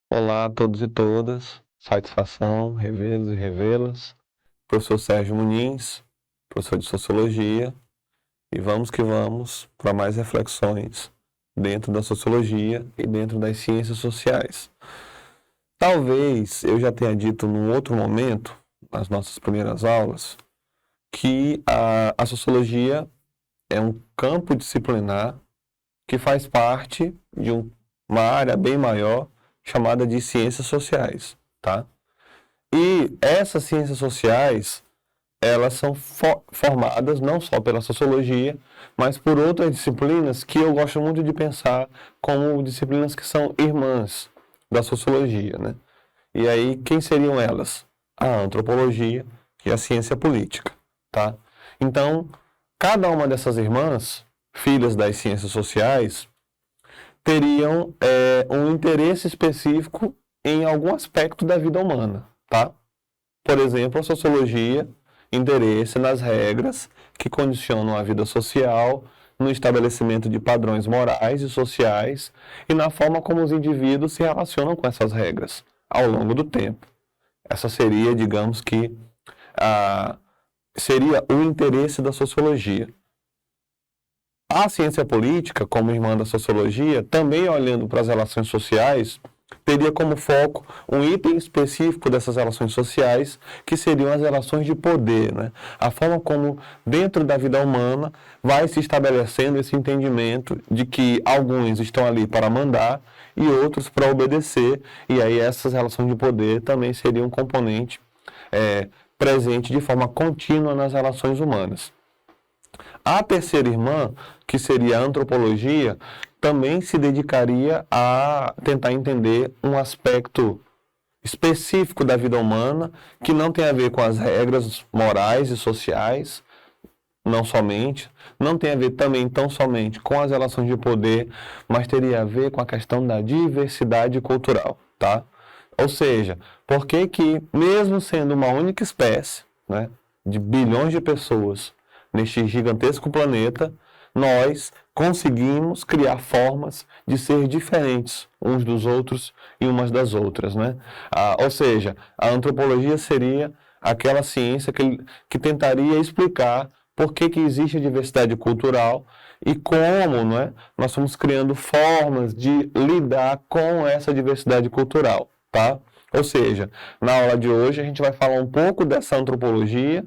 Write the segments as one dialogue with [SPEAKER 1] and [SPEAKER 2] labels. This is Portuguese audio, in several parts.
[SPEAKER 1] Olá a todos e todas, satisfação, revê-los e revê-las. Professor Sérgio Muniz, professor de Sociologia, e vamos que vamos para mais reflexões dentro da Sociologia e dentro das Ciências Sociais. Talvez eu já tenha dito num outro momento, nas nossas primeiras aulas, que a Sociologia é um campo disciplinar que faz parte de uma área bem maior chamada de Ciências Sociais, tá? E essas ciências sociais, elas são formadas não só pela sociologia, mas por outras disciplinas que eu gosto muito de pensar como disciplinas que são irmãs da sociologia, né? E aí, quem seriam elas? A antropologia e a ciência política, tá? Então, cada uma dessas irmãs, filhas das ciências sociais, teriam um interesse específico em algum aspecto da vida humana, tá? Por exemplo, a sociologia, interesse nas regras que condicionam a vida social, no estabelecimento de padrões morais e sociais e na forma como os indivíduos se relacionam com essas regras ao longo do tempo. Essa seria, digamos que, seria o interesse da sociologia. A ciência política, como irmã da sociologia, também olhando para as relações sociais, teria como foco um item específico dessas relações sociais, que seriam as relações de poder, né? A forma como, dentro da vida humana, vai se estabelecendo esse entendimento de que alguns estão ali para mandar e outros para obedecer, e aí essas relações de poder também seriam um componente presente de forma contínua nas relações humanas. A terceira irmã, que seria a antropologia, também se dedicaria a tentar entender um aspecto específico da vida humana que não tem a ver com as regras morais e sociais, não somente, não tem a ver também tão somente com as relações de poder, mas teria a ver com a questão da diversidade cultural, tá? Ou seja, por que que, mesmo sendo uma única espécie, né, de bilhões de pessoas neste gigantesco planeta, nós conseguimos criar formas de ser diferentes uns dos outros e umas das outras, né? Ou seja, a antropologia seria aquela ciência que tentaria explicar por que que existe a diversidade cultural e como, né, nós estamos criando formas de lidar com essa diversidade cultural, tá? Ou seja, na aula de hoje a gente vai falar um pouco dessa antropologia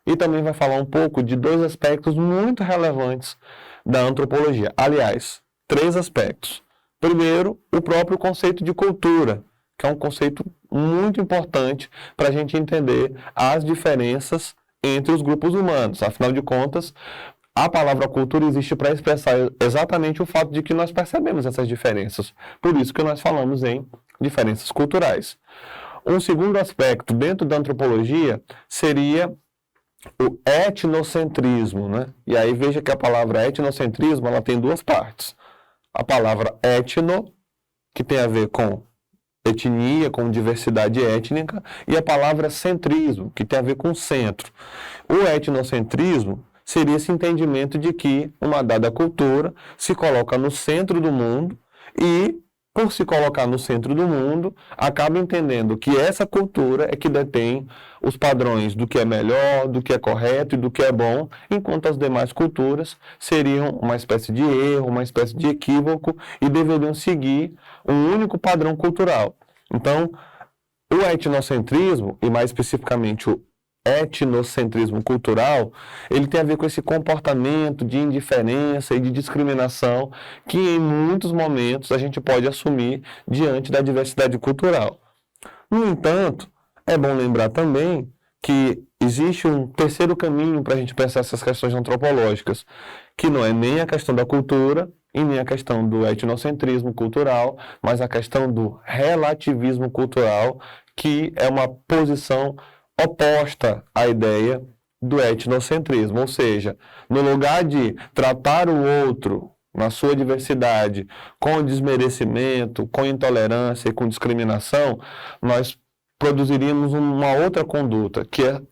[SPEAKER 1] e também vai falar um pouco de dois aspectos muito relevantes da antropologia. Aliás, três aspectos. Primeiro, o próprio conceito de cultura, que é um conceito muito importante para a gente entender as diferenças entre os grupos humanos. Afinal de contas, a palavra cultura existe para expressar exatamente o fato de que nós percebemos essas diferenças. Por isso que nós falamos em diferenças culturais. Um segundo aspecto dentro da antropologia seria o etnocentrismo, né? E aí veja que a palavra etnocentrismo, ela tem duas partes. A palavra etno, que tem a ver com etnia, com diversidade étnica, e a palavra centrismo, que tem a ver com centro. O etnocentrismo seria esse entendimento de que uma dada cultura se coloca no centro do mundo e, por se colocar no centro do mundo, acaba entendendo que essa cultura é que detém os padrões do que é melhor, do que é correto e do que é bom, enquanto as demais culturas seriam uma espécie de erro, uma espécie de equívoco e deveriam seguir um único padrão cultural. Então, o etnocentrismo, e mais especificamente o etnocentrismo cultural, ele tem a ver com esse comportamento de indiferença e de discriminação que em muitos momentos a gente pode assumir diante da diversidade cultural. No entanto, é bom lembrar também que existe um terceiro caminho para a gente pensar essas questões antropológicas, que não é nem a questão da cultura e nem a questão do etnocentrismo cultural, mas a questão do relativismo cultural, que é uma posição oposta à ideia do etnocentrismo, ou seja, no lugar de tratar o outro na sua diversidade com desmerecimento, com intolerância e com discriminação, nós produziríamos uma outra conduta, que é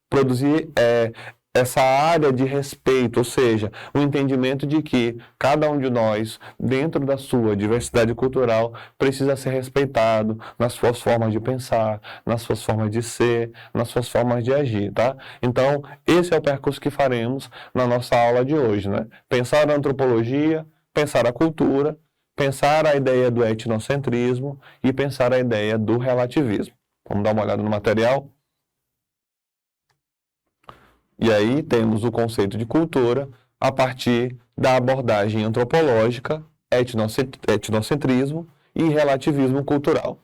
[SPEAKER 1] produzir essa área de respeito, ou seja, o entendimento de que cada um de nós, dentro da sua diversidade cultural, precisa ser respeitado nas suas formas de pensar, nas suas formas de ser, nas suas formas de agir, tá? Então, esse é o percurso que faremos na nossa aula de hoje, né? Pensar a antropologia, pensar a cultura, pensar a ideia do etnocentrismo e pensar a ideia do relativismo. Vamos dar uma olhada no material? E aí temos o conceito de cultura a partir da abordagem antropológica, etnocentrismo e relativismo cultural.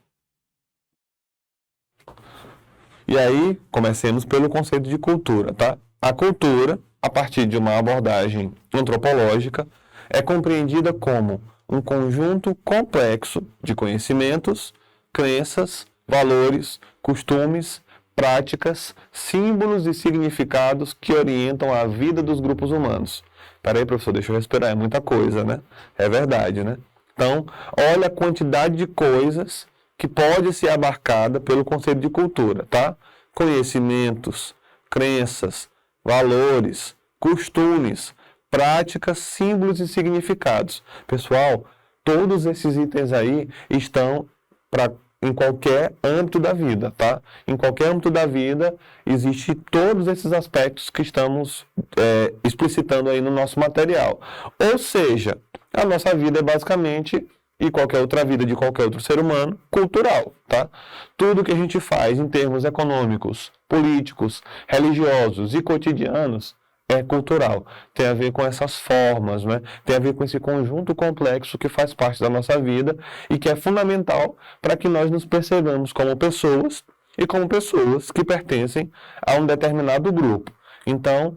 [SPEAKER 1] E aí, comecemos pelo conceito de cultura, tá? A cultura, a partir de uma abordagem antropológica, é compreendida como um conjunto complexo de conhecimentos, crenças, valores, costumes, práticas, símbolos e significados que orientam a vida dos grupos humanos. Peraí, professor, deixa eu respirar, é muita coisa, né? É verdade, né? Então, olha a quantidade de coisas que pode ser abarcada pelo conceito de cultura, tá? Conhecimentos, crenças, valores, costumes, práticas, símbolos e significados. Pessoal, todos esses itens aí estão em qualquer âmbito da vida, tá? Em qualquer âmbito da vida, existe todos esses aspectos que estamos explicitando aí no nosso material. Ou seja, a nossa vida é basicamente, e qualquer outra vida de qualquer outro ser humano, cultural, tá? Tudo que a gente faz em termos econômicos, políticos, religiosos e cotidianos é cultural. Tem a ver com essas formas, né? Tem a ver com esse conjunto complexo que faz parte da nossa vida e que é fundamental para que nós nos percebamos como pessoas e como pessoas que pertencem a um determinado grupo. Então,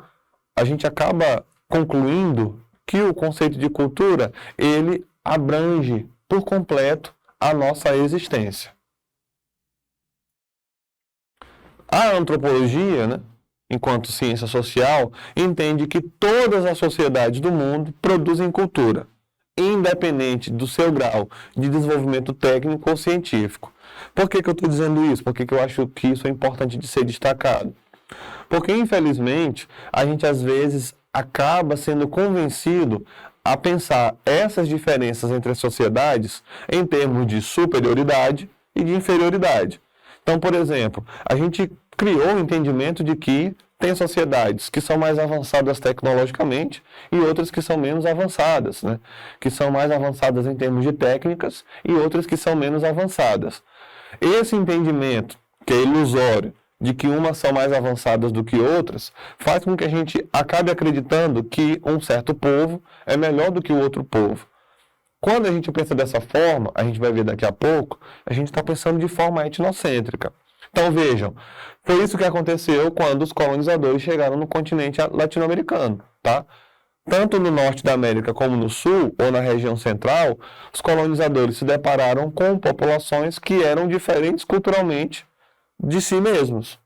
[SPEAKER 1] a gente acaba concluindo que o conceito de cultura, ele abrange por completo a nossa existência. A antropologia, né, enquanto ciência social, entende que todas as sociedades do mundo produzem cultura, independente do seu grau de desenvolvimento técnico ou científico. Por que eu estou dizendo isso? Por que eu acho que isso é importante de ser destacado? Porque, infelizmente, a gente às vezes acaba sendo convencido a pensar essas diferenças entre as sociedades em termos de superioridade e de inferioridade. Então, por exemplo, a gente criou o entendimento de que tem sociedades que são mais avançadas tecnologicamente e outras que são menos avançadas, né? Que são mais avançadas em termos de técnicas e outras que são menos avançadas. Esse entendimento, que é ilusório, de que umas são mais avançadas do que outras, faz com que a gente acabe acreditando que um certo povo é melhor do que o outro povo. Quando a gente pensa dessa forma, a gente vai ver daqui a pouco, a gente está pensando de forma etnocêntrica. Então vejam, foi isso que aconteceu quando os colonizadores chegaram no continente latino-americano, tá? Tanto no norte da América como no sul, ou na região central, os colonizadores se depararam com populações que eram diferentes culturalmente de si mesmos.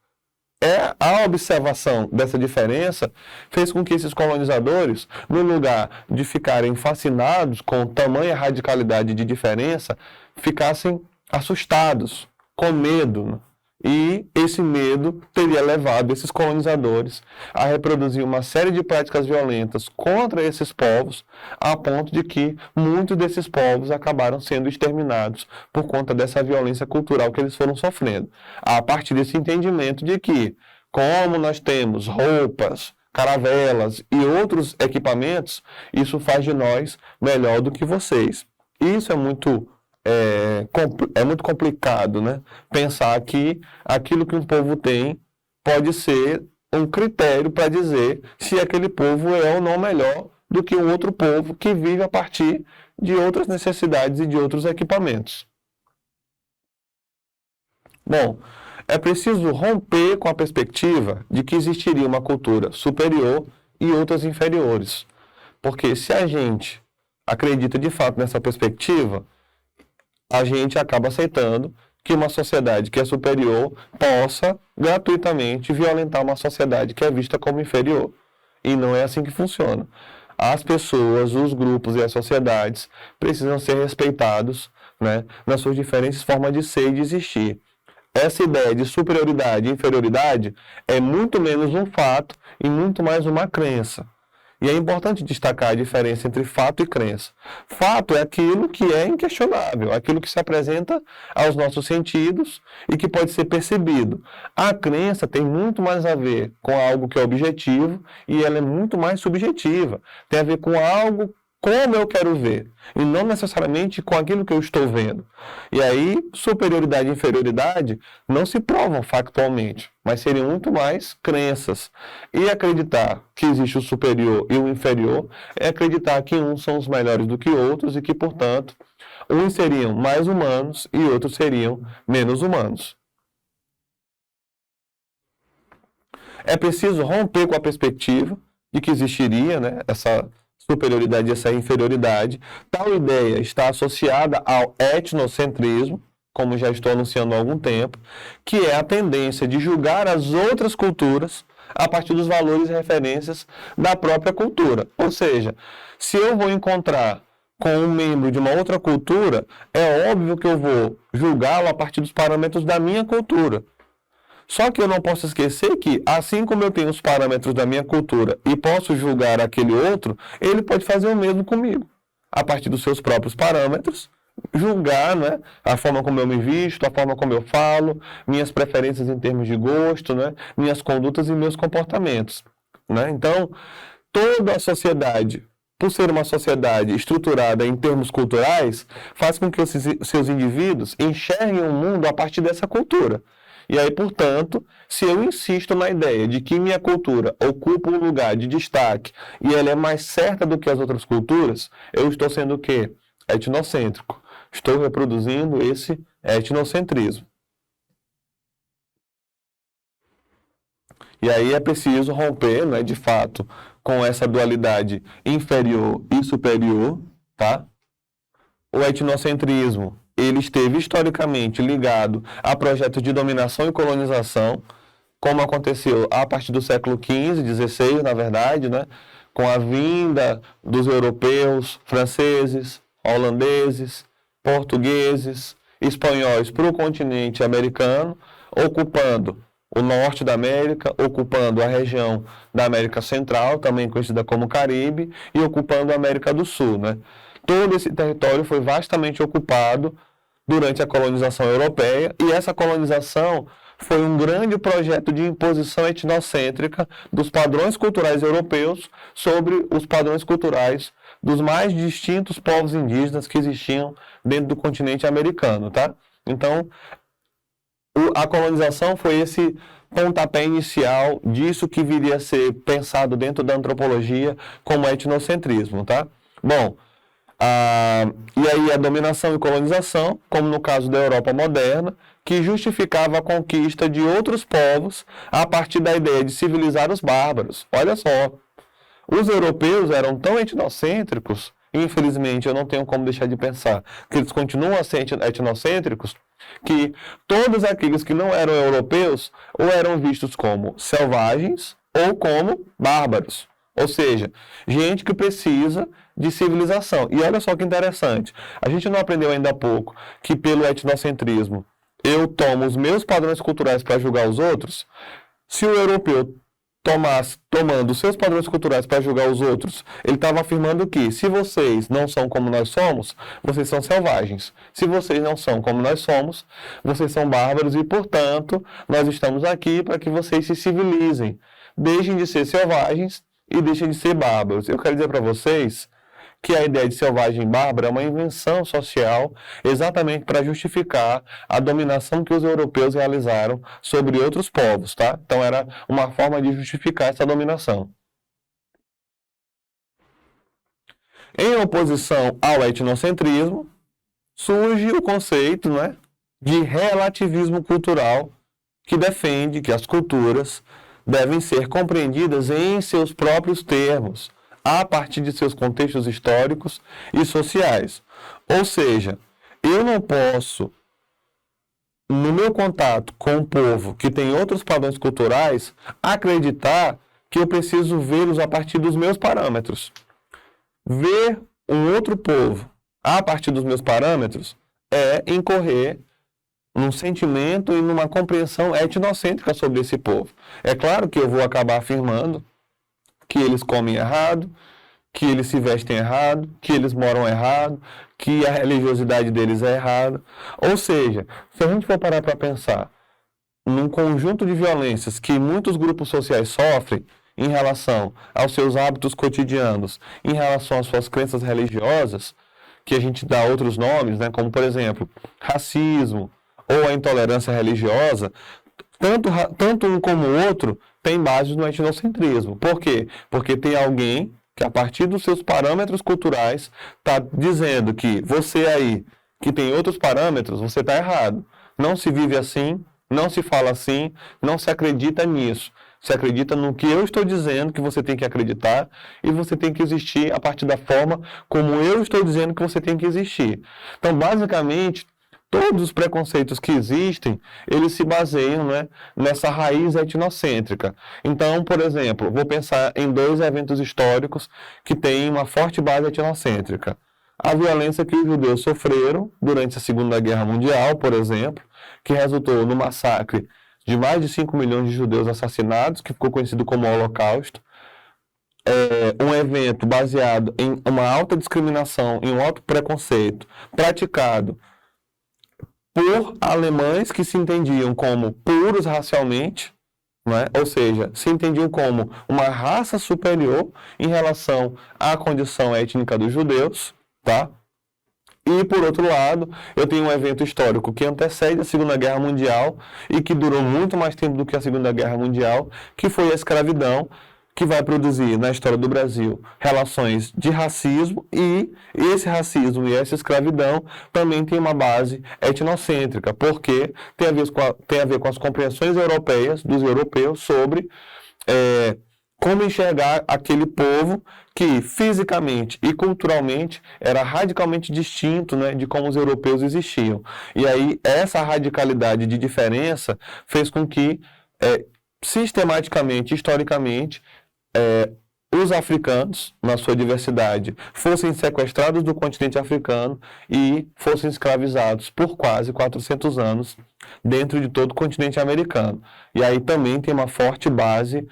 [SPEAKER 1] A observação dessa diferença fez com que esses colonizadores, no lugar de ficarem fascinados com tamanha radicalidade de diferença, ficassem assustados, com medo. E esse medo teria levado esses colonizadores a reproduzir uma série de práticas violentas contra esses povos, a ponto de que muitos desses povos acabaram sendo exterminados por conta dessa violência cultural que eles foram sofrendo. A partir desse entendimento de que, como nós temos roupas, caravelas e outros equipamentos, isso faz de nós melhor do que vocês. Isso é muito complicado, né? Pensar que aquilo que um povo tem pode ser um critério para dizer se aquele povo é ou não melhor do que um outro povo que vive a partir de outras necessidades e de outros equipamentos. Bom, é preciso romper com a perspectiva de que existiria uma cultura superior e outras inferiores. Porque se a gente acredita de fato nessa perspectiva, a gente acaba aceitando que uma sociedade que é superior possa gratuitamente violentar uma sociedade que é vista como inferior. E não é assim que funciona. As pessoas, os grupos e as sociedades precisam ser respeitados, né, nas suas diferentes formas de ser e de existir. essa ideia de superioridade e inferioridade é muito menos um fato e muito mais uma crença. E é importante destacar a diferença entre fato e crença. Fato é aquilo que é inquestionável, aquilo que se apresenta aos nossos sentidos e que pode ser percebido. A crença tem muito mais a ver com algo que é objetivo e ela é muito mais subjetiva. Tem a ver com algo como eu quero ver, e não necessariamente com aquilo que eu estou vendo. E aí, superioridade e inferioridade não se provam factualmente, mas seriam muito mais crenças. E acreditar que existe o superior e o inferior é acreditar que uns são os melhores do que outros e que, portanto, uns seriam mais humanos e outros seriam menos humanos. É preciso romper com a perspectiva de que existiria, né, essa superioridade e essa inferioridade. Tal ideia está associada ao etnocentrismo, como já estou anunciando há algum tempo, que é a tendência de julgar as outras culturas a partir dos valores e referências da própria cultura. Ou seja, se eu vou encontrar com um membro de uma outra cultura, é óbvio que eu vou julgá-lo a partir dos parâmetros da minha cultura. Só que eu não posso esquecer que, assim como eu tenho os parâmetros da minha cultura e posso julgar aquele outro, ele pode fazer o mesmo comigo. A partir dos seus próprios parâmetros, julgar, né, a forma como eu me visto, a forma como eu falo, minhas preferências em termos de gosto, né, minhas condutas e meus comportamentos. Né? Então, toda a sociedade, por ser uma sociedade estruturada em termos culturais, faz com que os seus indivíduos enxerguem o mundo a partir dessa cultura. E aí, portanto, se eu insisto na ideia de que minha cultura ocupa um lugar de destaque e ela é mais certa do que as outras culturas, eu estou sendo o quê? Etnocêntrico. Estou reproduzindo esse etnocentrismo. E aí é preciso romper, né, de fato, com essa dualidade inferior e superior, tá? O etnocentrismo, ele esteve historicamente ligado a projetos de dominação e colonização, como aconteceu a partir do século XV, XVI, na verdade, né? Com a vinda dos europeus, franceses, holandeses, portugueses, espanhóis para o continente americano, ocupando o norte da América, ocupando a região da América Central, também conhecida como Caribe, e ocupando a América do Sul, né? Todo esse território foi vastamente ocupado durante a colonização europeia, e essa colonização foi um grande projeto de imposição etnocêntrica dos padrões culturais europeus sobre os padrões culturais dos mais distintos povos indígenas que existiam dentro do continente americano, tá? Então, a colonização foi esse pontapé inicial disso que viria a ser pensado dentro da antropologia como etnocentrismo, tá? Bom, e aí a dominação e colonização, como no caso da Europa moderna, que justificava a conquista de outros povos a partir da ideia de civilizar os bárbaros. Olha só, os europeus eram tão etnocêntricos, infelizmente eu não tenho como deixar de pensar que eles continuam a ser etnocêntricos, que todos aqueles que não eram europeus ou eram vistos como selvagens ou como bárbaros. Ou seja, gente que precisa de civilização. E olha só que interessante, a gente não aprendeu ainda há pouco que pelo etnocentrismo eu tomo os meus padrões culturais para julgar os outros? Se o europeu tomando os seus padrões culturais para julgar os outros, ele estava afirmando que se vocês não são como nós somos, vocês são selvagens. Se vocês não são como nós somos, vocês são bárbaros e, portanto, nós estamos aqui para que vocês se civilizem. Deixem de ser selvagens e deixem de ser bárbaros. Eu quero dizer para vocês que a ideia de selvagem bárbara é uma invenção social exatamente para justificar a dominação que os europeus realizaram sobre outros povos, tá? Então era uma forma de justificar essa dominação. Em oposição ao etnocentrismo, surge o conceito, né, de relativismo cultural, que defende que as culturas devem ser compreendidas em seus próprios termos, a partir de seus contextos históricos e sociais. Ou seja, eu não posso, no meu contato com um povo que tem outros padrões culturais, acreditar que eu preciso vê-los a partir dos meus parâmetros. Ver um outro povo a partir dos meus parâmetros é incorrer num sentimento e numa compreensão etnocêntrica sobre esse povo. É claro que eu vou acabar afirmando que eles comem errado, que eles se vestem errado, que eles moram errado, que a religiosidade deles é errada. Ou seja, se a gente for parar para pensar num conjunto de violências que muitos grupos sociais sofrem em relação aos seus hábitos cotidianos, em relação às suas crenças religiosas, que a gente dá outros nomes, né, como, por exemplo, racismo ou a intolerância religiosa, tanto um como o outro tem base no etnocentrismo. Por quê? Porque tem alguém que, a partir dos seus parâmetros culturais, está dizendo que você aí, que tem outros parâmetros, você está errado. Não se vive assim, não se fala assim, não se acredita nisso. Se acredita no que eu estou dizendo que você tem que acreditar e você tem que existir a partir da forma como eu estou dizendo que você tem que existir. Então, basicamente, todos os preconceitos que existem, eles se baseiam, né, nessa raiz etnocêntrica. Então, por exemplo, vou pensar em 2 eventos históricos que têm uma forte base etnocêntrica. A violência que os judeus sofreram durante a Segunda Guerra Mundial, por exemplo, que resultou no massacre de mais de 5 milhões de judeus assassinados, que ficou conhecido como Holocausto. Um evento baseado em uma alta discriminação, em um alto preconceito, praticado por alemães que se entendiam como puros racialmente, né? Ou seja, se entendiam como uma raça superior em relação à condição étnica dos judeus, tá? E, por outro lado, eu tenho um evento histórico que antecede a Segunda Guerra Mundial e que durou muito mais tempo do que a Segunda Guerra Mundial, que foi a escravidão, que vai produzir na história do Brasil relações de racismo, e esse racismo e essa escravidão também tem uma base etnocêntrica, porque tem a ver com as compreensões europeias, dos europeus, sobre como enxergar aquele povo que fisicamente e culturalmente era radicalmente distinto, né, de como os europeus existiam. E aí essa radicalidade de diferença fez com que, sistematicamente, historicamente, os africanos, na sua diversidade, fossem sequestrados do continente africano e fossem escravizados por quase 400 anos dentro de todo o continente americano. E aí também tem uma forte base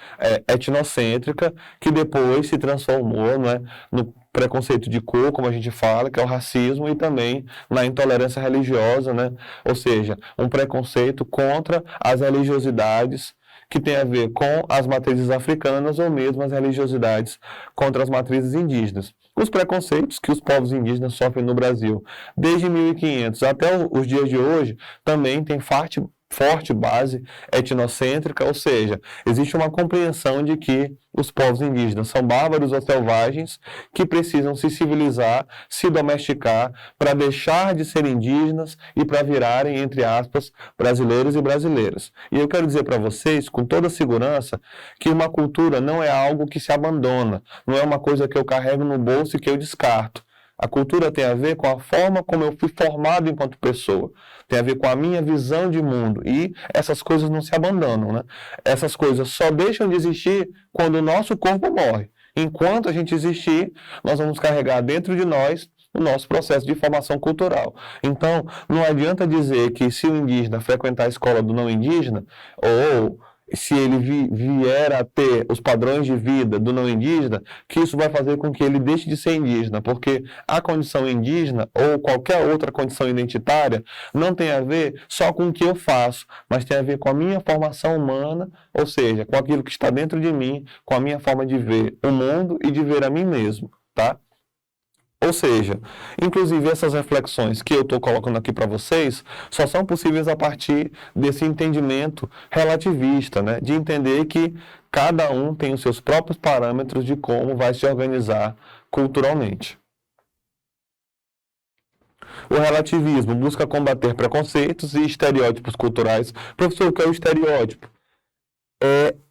[SPEAKER 1] etnocêntrica que depois se transformou, né, no preconceito de cor, como a gente fala, que é o racismo, e também na intolerância religiosa, né? Ou seja, um preconceito contra as religiosidades que tem a ver com as matrizes africanas ou mesmo as religiosidades contra as matrizes indígenas. Os preconceitos que os povos indígenas sofrem no Brasil desde 1500 até os dias de hoje também tem forte base etnocêntrica, ou seja, existe uma compreensão de que os povos indígenas são bárbaros ou selvagens que precisam se civilizar, se domesticar para deixar de ser indígenas e para virarem, entre aspas, brasileiros e brasileiras. E eu quero dizer para vocês, com toda segurança, que uma cultura não é algo que se abandona, não é uma coisa que eu carrego no bolso e que eu descarto. A cultura tem a ver com a forma como eu fui formado enquanto pessoa. Tem a ver com a minha visão de mundo. E essas coisas não se abandonam, né? Essas coisas só deixam de existir quando o nosso corpo morre. Enquanto a gente existir, nós vamos carregar dentro de nós o nosso processo de formação cultural. Então, não adianta dizer que se o indígena frequentar a escola do não indígena, ou se ele vier a ter os padrões de vida do não indígena, que isso vai fazer com que ele deixe de ser indígena, porque a condição indígena ou qualquer outra condição identitária não tem a ver só com o que eu faço, mas tem a ver com a minha formação humana, ou seja, com aquilo que está dentro de mim, com a minha forma de ver o mundo e de ver a mim mesmo, tá? Ou seja, inclusive essas reflexões que eu estou colocando aqui para vocês só são possíveis a partir desse entendimento relativista, né? De entender que cada um tem os seus próprios parâmetros de como vai se organizar culturalmente. O relativismo busca combater preconceitos e estereótipos culturais. Professor, o que é o estereótipo?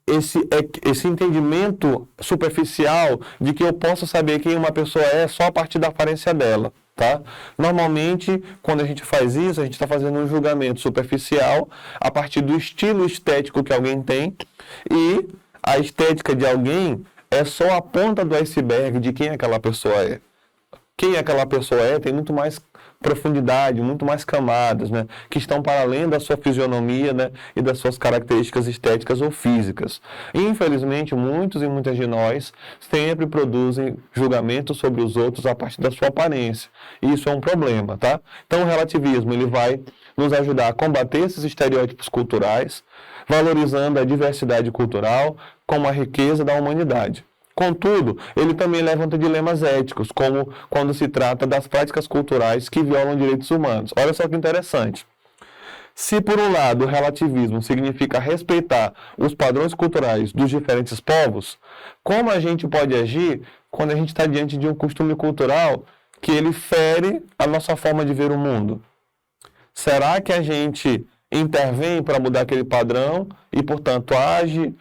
[SPEAKER 1] Esse entendimento superficial de que eu posso saber quem uma pessoa é só a partir da aparência dela, tá? Normalmente, quando a gente faz isso, a gente está fazendo um julgamento superficial a partir do estilo estético que alguém tem, e a estética de alguém é só a ponta do iceberg de quem aquela pessoa é. Quem aquela pessoa é tem muito mais profundidade, muito mais camadas, né, que estão para além da sua fisionomia, né, e das suas características estéticas ou físicas. Infelizmente, muitos e muitas de nós sempre produzem julgamentos sobre os outros a partir da sua aparência. E isso é um problema, tá? Então, o relativismo, ele vai nos ajudar a combater esses estereótipos culturais, valorizando a diversidade cultural como a riqueza da humanidade. Contudo, ele também levanta dilemas éticos, como quando se trata das práticas culturais que violam direitos humanos. Olha só que interessante. Se, por um lado, o relativismo significa respeitar os padrões culturais dos diferentes povos, como a gente pode agir quando a gente está diante de um costume cultural que ele fere a nossa forma de ver o mundo? Será que a gente intervém para mudar aquele padrão e, portanto, age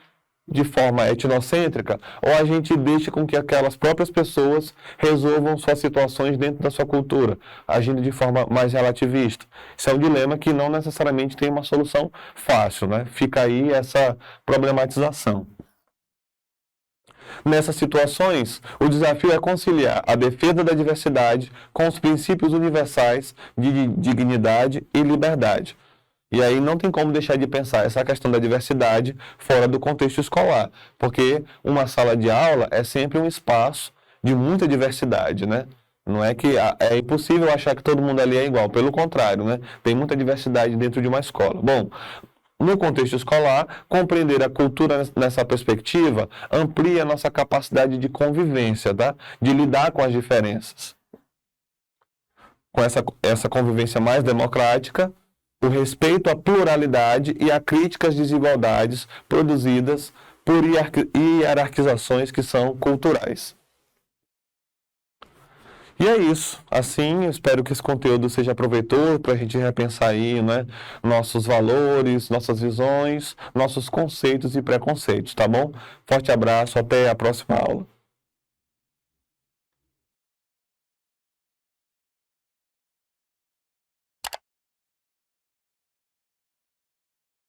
[SPEAKER 1] de forma etnocêntrica, ou a gente deixa com que aquelas próprias pessoas resolvam suas situações dentro da sua cultura, agindo de forma mais relativista? Isso é um dilema que não necessariamente tem uma solução fácil, né? Fica aí essa problematização. Nessas situações, o desafio é conciliar a defesa da diversidade com os princípios universais de dignidade e liberdade. E aí não tem como deixar de pensar essa questão da diversidade fora do contexto escolar, porque uma sala de aula é sempre um espaço de muita diversidade, né? Não é que é impossível achar que todo mundo ali é igual, pelo contrário, né? Tem muita diversidade dentro de uma escola. Bom, no contexto escolar, compreender a cultura nessa perspectiva amplia a nossa capacidade de convivência, tá? De lidar com as diferenças. Com essa convivência mais democrática, o respeito à pluralidade e a crítica às desigualdades produzidas por hierarquizações que são culturais. E é isso. Assim, eu espero que esse conteúdo seja proveitoso para a gente repensar aí, né, nossos valores, nossas visões, nossos conceitos e preconceitos, tá bom? Forte abraço, até a próxima aula.